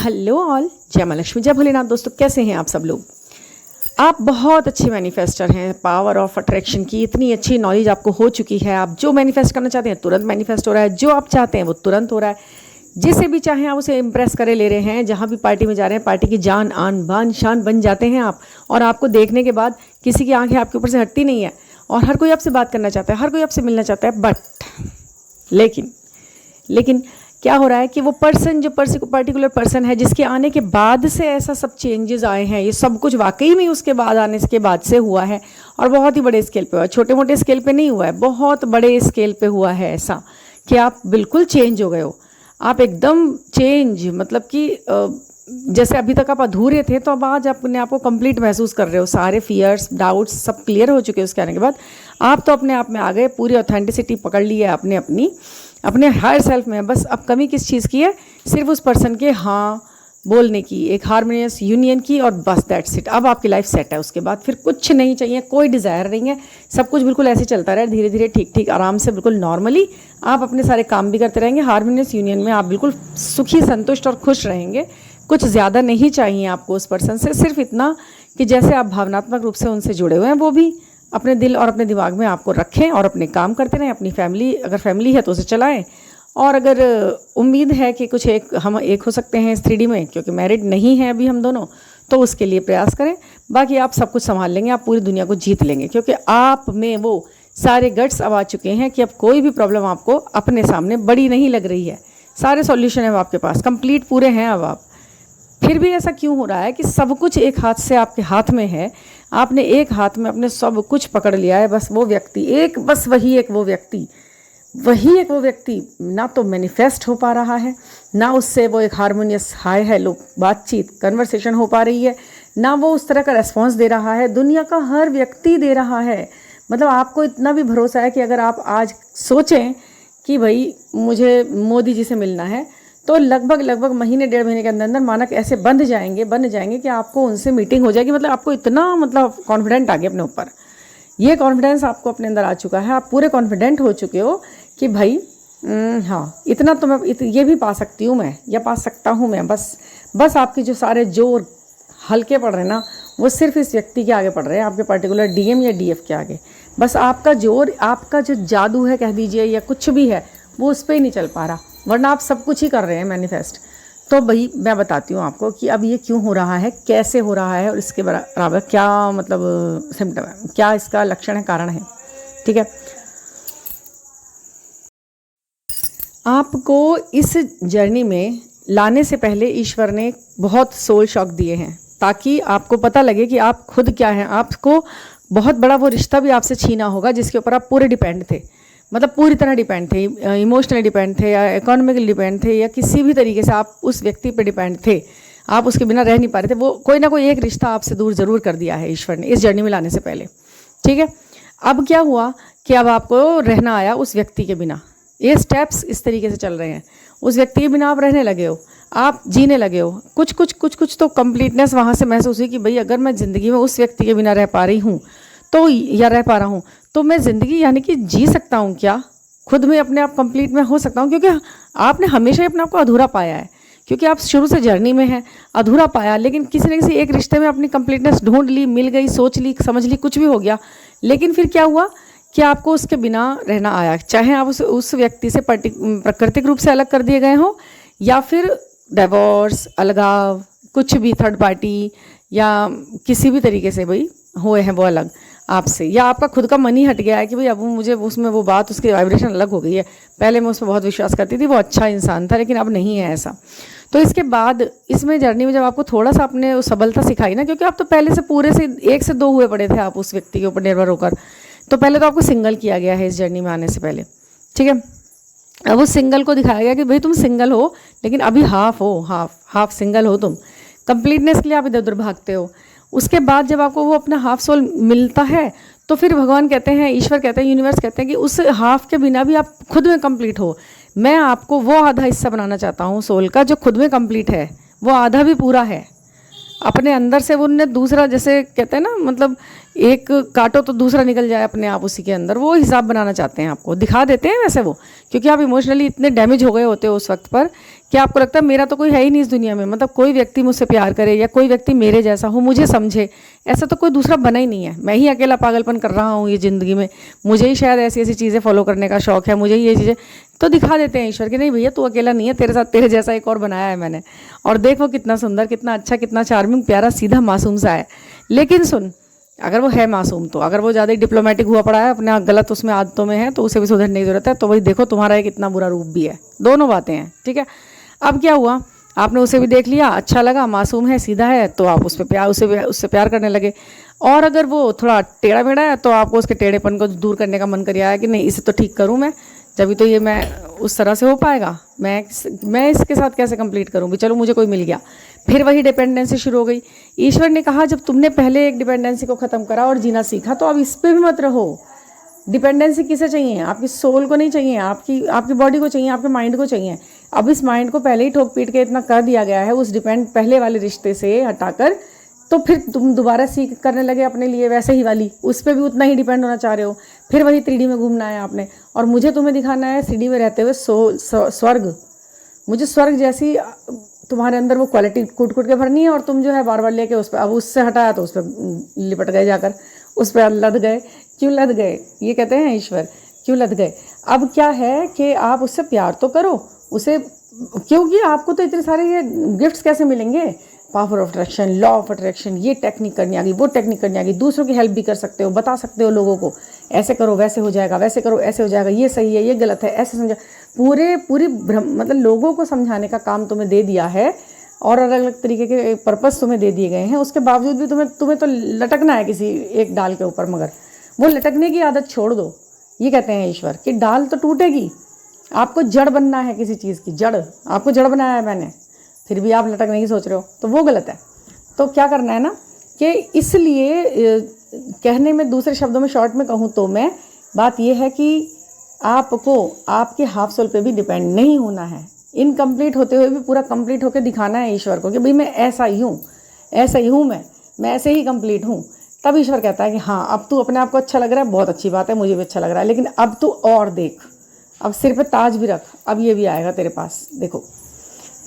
Hello all, जय मां लक्ष्मी, जय भोलेनाथ। दोस्तों कैसे हैं आप सब लोग। आप बहुत अच्छे मैनिफेस्टर हैं। पावर ऑफ अट्रैक्शन की इतनी अच्छी नॉलेज आपको हो चुकी है। आप जो मैनिफेस्ट करना चाहते हैं तुरंत मैनिफेस्ट हो रहा है। जो आप चाहते हैं वो तुरंत हो रहा है। जिसे भी चाहें आप उसे इम्प्रेस करे ले रहे हैं। जहाँ भी पार्टी में जा रहे हैं पार्टी की जान आन बान शान बन जाते हैं आप। और आपको देखने के बाद किसी की आंखें आपके ऊपर से हटती नहीं है। और हर कोई आपसे बात करना चाहता है, हर कोई आपसे मिलना चाहता है। बट लेकिन क्या हो रहा है कि वो पर्सन जो पर्टिकुलर पर्सन है जिसके आने के बाद से ऐसा सब चेंजेस आए हैं, ये सब कुछ वाकई में उसके बाद आने के बाद से हुआ है। और बहुत ही बड़े स्केल पे हुआ है, छोटे मोटे स्केल पे नहीं हुआ है, बहुत बड़े स्केल पे हुआ है। ऐसा कि आप बिल्कुल चेंज हो गए हो। आप एकदम चेंज, मतलब कि जैसे अभी तक आप अधूरे थे तो अब आज अपने आप को कंप्लीट महसूस कर रहे हो। सारे फियर्स डाउट्स सब क्लियर हो चुके हैं उसके आने के बाद। आप तो अपने आप में आ गए, पूरी ऑथेंटिसिटी पकड़ ली है आपने अपने हायर सेल्फ में। बस अब कमी किस चीज़ की है? सिर्फ उस पर्सन के हाँ बोलने की, एक हार्मोनियस यूनियन की, और बस दैट्स इट। अब आपकी लाइफ सेट है। उसके बाद फिर कुछ नहीं चाहिए, कोई डिज़ायर नहीं है। सब कुछ बिल्कुल ऐसे चलता रहे, धीरे धीरे ठीक ठीक आराम से बिल्कुल नॉर्मली आप अपने सारे काम भी करते रहेंगे। हार्मोनियस यूनियन में आप बिल्कुल सुखी संतुष्ट और खुश रहेंगे। कुछ ज़्यादा नहीं चाहिए आपको उस पर्सन से, सिर्फ इतना कि जैसे आप भावनात्मक रूप से उनसे जुड़े हुए हैं वो भी अपने दिल और अपने दिमाग में आपको रखें और अपने काम करते रहें। अपनी फैमिली, अगर फैमिली है तो उसे चलाएं। और अगर उम्मीद है कि कुछ हम एक हो सकते हैं इस 3D में, क्योंकि मैरिड नहीं है अभी हम दोनों, तो उसके लिए प्रयास करें। बाकी आप सब कुछ संभाल लेंगे, आप पूरी दुनिया को जीत लेंगे, क्योंकि आप में वो सारे गट्स अब आ चुके हैं कि अब कोई भी प्रॉब्लम आपको अपने सामने बड़ी नहीं लग रही है। सारे सॉल्यूशन है आपके पास, कंप्लीट पूरे हैं अब आप। फिर भी ऐसा क्यों हो रहा है कि सब कुछ एक हाथ से आपके हाथ में है, आपने एक हाथ में अपने सब कुछ पकड़ लिया है। बस वो व्यक्ति एक, बस वही एक वो व्यक्ति ना तो मैनिफेस्ट हो पा रहा है, ना उससे वो एक हार्मोनियस हाय हेलो बातचीत कन्वर्सेशन हो पा रही है, ना वो उस तरह का रेस्पॉन्स दे रहा है। दुनिया का हर व्यक्ति दे रहा है। मतलब आपको इतना भी भरोसा है कि अगर आप आज सोचें कि भाई मुझे मोदी जी से मिलना है, तो लगभग महीने डेढ़ महीने के अंदर मानक ऐसे बन जाएंगे कि आपको उनसे मीटिंग हो जाएगी। मतलब आपको इतना कॉन्फिडेंट आ गया अपने ऊपर। ये कॉन्फिडेंस आपको अपने अंदर आ चुका है। आप पूरे कॉन्फिडेंट हो चुके हो कि भाई हाँ इतना तो मैं ये भी पा सकती हूँ मैं, या पा सकता हूँ मैं। बस आपके जो सारे जोर हल्के पड़ रहे हैं ना, वो सिर्फ इस व्यक्ति के आगे पड़ रहे हैं, आपके पर्टिकुलर DM या DF के आगे। बस आपका जोर, आपका जो जादू है कह दीजिए या कुछ भी है, वो उस पर ही नहीं चल पा रहा, वरना आप सब कुछ ही कर रहे हैं मैनिफेस्ट। तो भाई मैं बताती हूँ आपको कि अब ये क्यों हो रहा है, कैसे हो रहा है, और इसके बराबर क्या सिम्टम है, क्या इसका लक्षण है, कारण है। ठीक है, आपको इस जर्नी में लाने से पहले ईश्वर ने बहुत सोल शॉक दिए हैं, ताकि आपको पता लगे कि आप खुद क्या हैं। आपको बहुत बड़ा वो रिश्ता भी आपसे छीना होगा जिसके ऊपर आप पूरे डिपेंड थे, मतलब पूरी तरह डिपेंड थे, इमोशनली डिपेंड थे या इकोनॉमिकली डिपेंड थे, या किसी भी तरीके से आप उस व्यक्ति पर डिपेंड थे। आप उसके बिना रह नहीं पा रहे थे। वो कोई ना कोई एक रिश्ता आपसे दूर ज़रूर कर दिया है ईश्वर ने इस जर्नी में लाने से पहले। ठीक है, अब क्या हुआ कि अब आपको रहना आया उस व्यक्ति के बिना। ये स्टेप्स इस तरीके से चल रहे हैं। उस व्यक्ति के बिना आप रहने लगे हो, आप जीने लगे हो। कुछ तो कंप्लीटनेस वहाँ से महसूस हुई कि भाई अगर मैं ज़िंदगी में उस व्यक्ति के बिना रह पा रही हूँ तो, या रह पा रहा हूँ, तो मैं ज़िंदगी यानी कि जी सकता हूँ क्या, खुद में अपने आप कंप्लीट में हो सकता हूँ। क्योंकि आपने हमेशा ही अपने आप को अधूरा पाया है, क्योंकि आप शुरू से जर्नी में हैं, अधूरा पाया। लेकिन किसी न किसी एक रिश्ते में अपनी कंप्लीटनेस ढूंढ ली, मिल गई, सोच ली, समझ ली, कुछ भी हो गया। लेकिन फिर क्या हुआ कि आपको उसके बिना रहना आया, चाहे आप उस व्यक्ति से प्राकृतिक रूप से अलग कर दिए गए हों, या फिर डिवोर्स, अलगाव, कुछ भी थर्ड पार्टी या किसी भी तरीके से भाई हुए हैं वो अलग आपसे, या आपका खुद का मन ही हट गया है कि भाई अब मुझे उसमें वो बात, उसकी वाइब्रेशन अलग हो गई है। पहले मैं उस पर बहुत विश्वास करती थी, वो अच्छा इंसान था, लेकिन अब नहीं है ऐसा। तो इसके बाद इसमें जर्नी में जब आपको थोड़ा सा अपने सबलता सिखाई ना, क्योंकि आप तो पहले से पूरे से 1 से 2 हुए पड़े थे आप उस व्यक्ति के ऊपर निर्भर होकर। तो पहले तो आपको सिंगल किया गया है इस जर्नी में आने से पहले। ठीक है, अब उस सिंगल को दिखाया गया कि भाई तुम सिंगल हो, लेकिन अभी हाफ हो, हाफ सिंगल हो तुम। कंप्लीटनेस के लिए आप इधर उधर भागते हो। उसके बाद जब आपको वो अपना हाफ सोल मिलता है, तो फिर भगवान कहते हैं, ईश्वर कहते हैं, यूनिवर्स कहते हैं कि उस हाफ के बिना भी आप खुद में कंप्लीट हो। मैं आपको वो आधा हिस्सा बनाना चाहता हूँ सोल का जो खुद में कंप्लीट है, वो आधा भी पूरा है अपने अंदर से। वो उन्हें दूसरा, जैसे कहते हैं ना, मतलब एक काटो तो दूसरा निकल जाए अपने आप उसी के अंदर, वो हिसाब बनाना चाहते हैं, आपको दिखा देते हैं वैसे वो, क्योंकि आप इमोशनली इतने डैमेज हो गए होते हो उस वक्त पर क्या आपको लगता है मेरा तो कोई है ही नहीं इस दुनिया में, मतलब कोई व्यक्ति मुझसे प्यार करे या कोई व्यक्ति मेरे जैसा हो, मुझे समझे, ऐसा तो कोई दूसरा बना ही नहीं है। मैं ही अकेला पागलपन कर रहा हूँ ये ज़िंदगी में। मुझे ही शायद ऐसी ऐसी चीज़ें फॉलो करने का शौक है, मुझे ही ये चीज़ें तो दिखा देते हैं ईश्वर कि नहीं भैया तू अकेला नहीं है, तेरे साथ तेरे जैसा एक और बनाया है मैंने, और देखो कितना सुंदर, कितना अच्छा, कितना चार्मिंग, प्यारा, सीधा, मासूम सा है। लेकिन सुन, अगर वो है मासूम, तो अगर वो ज़्यादा ही डिप्लोमेटिक हुआ पड़ा है, अपने गलत उसमें आदतों में है, तो उसे भी सुधरने की ज़रूरत है। तो वही देखो तुम्हारा एक इतना बुरा रूप भी है, दोनों बातें हैं, ठीक है। अब क्या हुआ, आपने उसे भी देख लिया, अच्छा लगा, मासूम है, सीधा है, तो आप उस पर प्यार, उससे प्यार करने लगे। और अगर वो थोड़ा टेढ़ा मेढ़ा है तो आपको उसके टेढ़ेपन को दूर करने का मन कर आया कि नहीं इसे तो ठीक करूँ मैं, जब तो ये मैं उस तरह से हो पाएगा, मैं इसके साथ कैसे कंप्लीट करूँगी, चलो मुझे कोई मिल गया। फिर वही डिपेंडेंसी शुरू हो गई। ईश्वर ने कहा जब तुमने पहले एक डिपेंडेंसी को ख़त्म करा और जीना सीखा, तो अब इस पर भी मत रहो। डिपेंडेंसी किसे चाहिए? आपकी सोल को नहीं चाहिए, आपकी बॉडी को चाहिए, आपके माइंड को चाहिए। अब इस माइंड को पहले ही ठोक पीट के इतना कर दिया गया है उस पहले वाले रिश्ते से हटाकर, तो फिर तुम दोबारा सीख करने लगे अपने लिए वैसे ही वाली, उस पर भी उतना ही डिपेंड होना चाह रहे हो। फिर वही 3D में घूमना है आपने, और मुझे तुम्हें दिखाना है 3D में रहते हुए स्वर्ग। मुझे स्वर्ग जैसी तुम्हारे अंदर वो क्वालिटी कूट कूट के भरनी है, और तुम जो है बार बार लेके उस पर, अब उससे हटाया तो उस पर लिपट गए, जाकर उस पर लद गए। क्यों लद गए? ये कहते हैं ईश्वर, क्यों लद गए? अब क्या है कि आप उससे प्यार तो करो उसे, क्योंकि आपको तो इतने सारे ये गिफ्ट्स कैसे मिलेंगे, power of attraction, law of attraction, ये टेक्निक करनी आ गई, वो टेक्निक करनी आ गई, दूसरों की हेल्प भी कर सकते हो, बता सकते हो लोगों को ऐसे करो वैसे हो जाएगा, वैसे करो ऐसे हो जाएगा, ये सही है ये गलत है, ऐसे समझा, पूरी मतलब लोगों को समझाने का काम तुम्हें दे दिया है, और अलग अलग तरीके के पर्पस तुम्हें दे दिए गए हैं। उसके बावजूद भी तुम्हें तो लटकना है किसी एक डाल के ऊपर, मगर वो लटकने की आदत छोड़ दो। ये कहते हैं ईश्वर कि डाल तो टूटेगी, आपको जड़ बनना है किसी चीज़ की, जड़ आपको जड़ बनाया है मैंने, फिर भी आप लटकने की सोच रहे हो, तो वो गलत है। तो क्या करना है ना कि इसलिए कहने में, दूसरे शब्दों में शॉर्ट में कहूँ तो मैं बात ये है कि आपको आपके हाफ सोल पे भी डिपेंड नहीं होना है, इनकम्प्लीट होते हुए भी पूरा कंप्लीट होकर दिखाना है ईश्वर को कि भाई मैं ऐसा ही हूँ, ऐसा ही हूँ, मैं ऐसे ही कंप्लीट हूँ। तब ईश्वर कहता है कि हाँ अब तू अपने आप को अच्छा लग रहा है, बहुत अच्छी बात है, मुझे भी अच्छा लग रहा है, लेकिन अब तू और देख, अब सिर पे ताज भी रख, अब ये भी आएगा तेरे पास, देखो।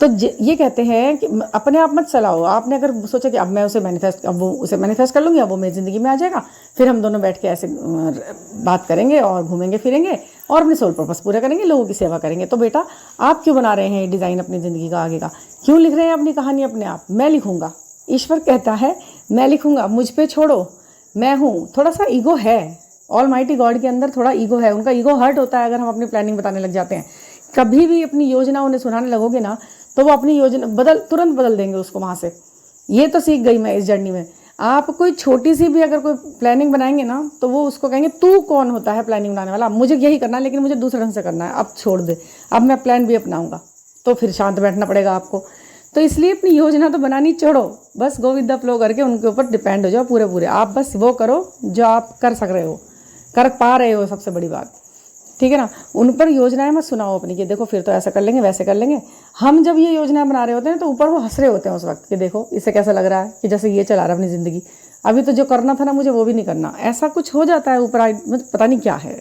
तो ये कहते हैं कि अपने आप मत चलाओ। आपने अगर सोचा कि अब मैं उसे मैनिफेस्ट कर लूँगी, अब वो मेरी ज़िंदगी में आ जाएगा, फिर हम दोनों बैठ के ऐसे बात करेंगे और घूमेंगे फिरेंगे और अपने सोल पर्पस पूरा करेंगे, लोगों की सेवा करेंगे। तो बेटा आप क्यों बना रहे हैं ये डिज़ाइन अपनी ज़िंदगी का आगे का? क्यों लिख रहे हैं अपनी कहानी अपने आप? मैं लिखूँगा, ईश्वर कहता है मैं लिखूँगा, मुझ पर छोड़ो, मैं हूँ। थोड़ा सा ईगो है, ऑलमाइटी गॉड के अंदर थोड़ा ईगो है, उनका ईगो हर्ट होता है अगर हम अपनी प्लानिंग बताने लग जाते हैं। कभी भी अपनी योजना उन्हें सुनाने लगोगे ना, तो वो अपनी योजना तुरंत बदल देंगे उसको वहाँ से। ये तो सीख गई मैं इस जर्नी में। आप कोई छोटी सी भी अगर कोई प्लानिंग बनाएंगे ना, तो वो उसको कहेंगे तू कौन होता है प्लानिंग बनाने वाला, मुझे यही करना है लेकिन मुझे दूसरे ढंग से करना है, अब छोड़ दे, अब मैं प्लान भी अपनाऊंगा। तो फिर शांत बैठना पड़ेगा आपको। तो इसलिए अपनी योजना तो बनानी छोड़ो, बस गो विद द फ्लो करके उनके ऊपर डिपेंड हो जाओ पूरे। आप बस वो करो जो आप कर सक रहे हो, कर पा रहे हो, सबसे बड़ी बात, ठीक है ना। उन पर योजनाएं मत सुनाओ अपनी कि देखो फिर तो ऐसा कर लेंगे वैसे कर लेंगे। हम जब ये योजनाएं बना रहे होते हैं तो ऊपर वो हंस रहे होते हैं उस वक्त कि देखो इसे कैसा लग रहा है कि जैसे ये चला रहा है अपनी ज़िंदगी, अभी तो जो करना था ना मुझे वो भी नहीं करना, ऐसा कुछ हो जाता है ऊपर, पता नहीं क्या है,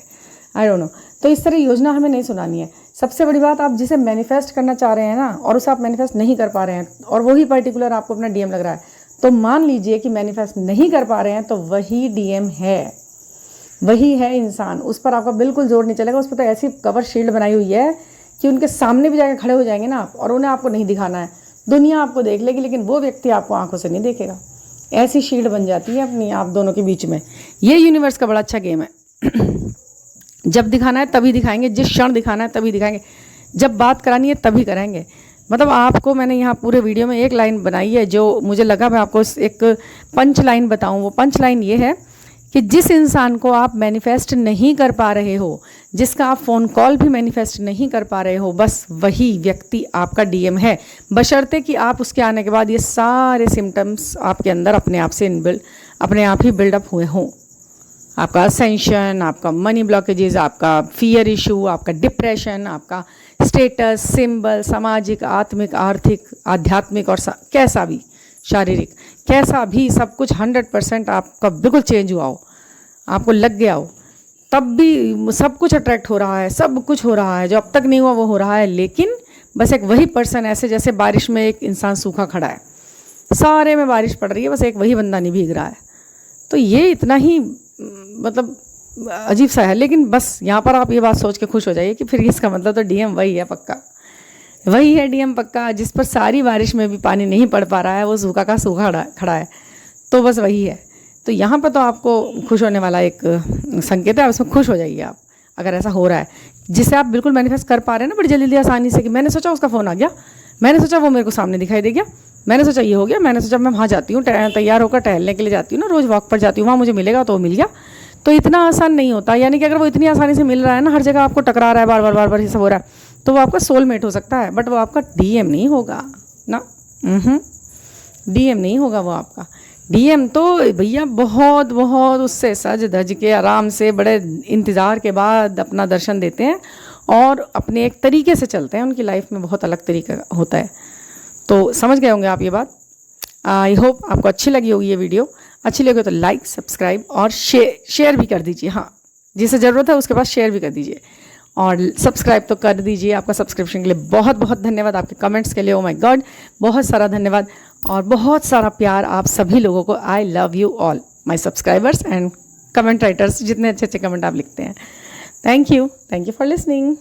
आई डोंट नो। तो इस तरह योजना हमें नहीं सुनानी है। सबसे बड़ी बात, आप जिसे मैनिफेस्ट करना चाह रहे हैं ना और उसे आप मैनिफेस्ट नहीं कर पा रहे हैं, और वही पर्टिकुलर आपको अपना डीएम लग रहा है, तो मान लीजिए कि मैनिफेस्ट नहीं कर पा रहे हैं, तो वही डीएम है, वही है इंसान। उस पर आपका बिल्कुल जोर नहीं चलेगा। उस पर तो ऐसी कवर शील्ड बनाई हुई है कि उनके सामने भी जाकर खड़े हो जाएंगे ना आप, और उन्हें आपको नहीं दिखाना है, दुनिया आपको देख लेगी लेकिन वो व्यक्ति आपको आंखों से नहीं देखेगा। ऐसी शील्ड बन जाती है अपनी आप दोनों के बीच में। ये यूनिवर्स का बड़ा अच्छा गेम है। जब दिखाना है तभी दिखाएंगे, जिस क्षण दिखाना है तभी दिखाएंगे, जब बात करानी है तभी कराएंगे। मतलब आपको मैंने यहाँ पूरे वीडियो में एक लाइन बनाई है जो मुझे लगा मैं आपको एक पंच लाइन बताऊँ। वो पंच लाइन ये है कि जिस इंसान को आप मैनिफेस्ट नहीं कर पा रहे हो, जिसका आप फ़ोन कॉल भी मैनिफेस्ट नहीं कर पा रहे हो, बस वही व्यक्ति आपका डीएम है, बशर्ते कि आप उसके आने के बाद ये सारे सिम्टम्स आपके अंदर अपने आप से अपने आप ही बिल्डअप हुए हों। आपका असेंशन, आपका मनी ब्लॉकेजेस, आपका फियर इशू, आपका डिप्रेशन, आपका स्टेटस सिंबल, सामाजिक, आत्मिक, आर्थिक, आध्यात्मिक और कैसा भी शारीरिक, कैसा भी सब कुछ 100% आपका बिल्कुल चेंज हुआ हो, आपको लग गया हो, तब भी सब कुछ अट्रैक्ट हो रहा है, सब कुछ हो रहा है, जो अब तक नहीं हुआ वो हो रहा है, लेकिन बस एक वही पर्सन, ऐसे जैसे बारिश में एक इंसान सूखा खड़ा है, सारे में बारिश पड़ रही है, बस एक वही बंदा नहीं भीग रहा है। तो ये इतना ही मतलब अजीब सा है। लेकिन बस यहाँ पर आप ये बात सोच के खुश हो जाइए कि फिर इसका मतलब तो डीएम वही है पक्का, वही है डीएम पक्का, जिस पर सारी बारिश में भी पानी नहीं पड़ पा रहा है, वो सूखा का सूखा खड़ा है, तो बस वही है। तो यहाँ पर तो आपको खुश होने वाला एक संकेत है, उसमें खुश हो जाइए आप अगर ऐसा हो रहा है, जिससे आप बिल्कुल मैनिफेस्ट कर पा रहे हैं ना बड़ी जल्दी आसानी से, कि मैंने सोचा उसका फ़ोन आ गया, मैंने सोचा वो मेरे को सामने दिखाई दे गया, मैंने सोचा ये हो गया, मैंने सोचा मैं वहाँ जाती हूँ, तैयार होकर टहलने के लिए जाती हूँ ना, रोज़ वॉक पर जाती हूँ, वहाँ मुझे मिलेगा, तो वो मिल गया। तो इतना आसान नहीं होता, यानी कि अगर वो इतनी आसानी से मिल रहा है ना, हर जगह आपको टकरा रहा है, बार बार ये सब हो रहा है, तो वो आपका सोलमेट हो सकता है, बट वो आपका डीएम नहीं होगा ना। डीएम नहीं होगा वो आपका। डीएम तो भैया बहुत बहुत उससे सज धज के आराम से बड़े इंतज़ार के बाद अपना दर्शन देते हैं और अपने एक तरीके से चलते हैं, उनकी लाइफ में बहुत अलग तरीका होता है। तो समझ गए होंगे आप ये बात। आई होप आपको अच्छी लगी होगी ये वीडियो। अच्छी लगी तो लाइक, सब्सक्राइब और शेयर भी कर दीजिए। हाँ, जिसे ज़रूरत है उसके पास शेयर भी कर दीजिए और सब्सक्राइब तो कर दीजिए। आपका सब्सक्रिप्शन के लिए बहुत बहुत धन्यवाद, आपके कमेंट्स के लिए ओ माय गॉड बहुत सारा धन्यवाद और बहुत सारा प्यार आप सभी लोगों को। I love you all my subscribers and comment writers, जितने अच्छे अच्छे कमेंट आप लिखते हैं। Thank you for listening.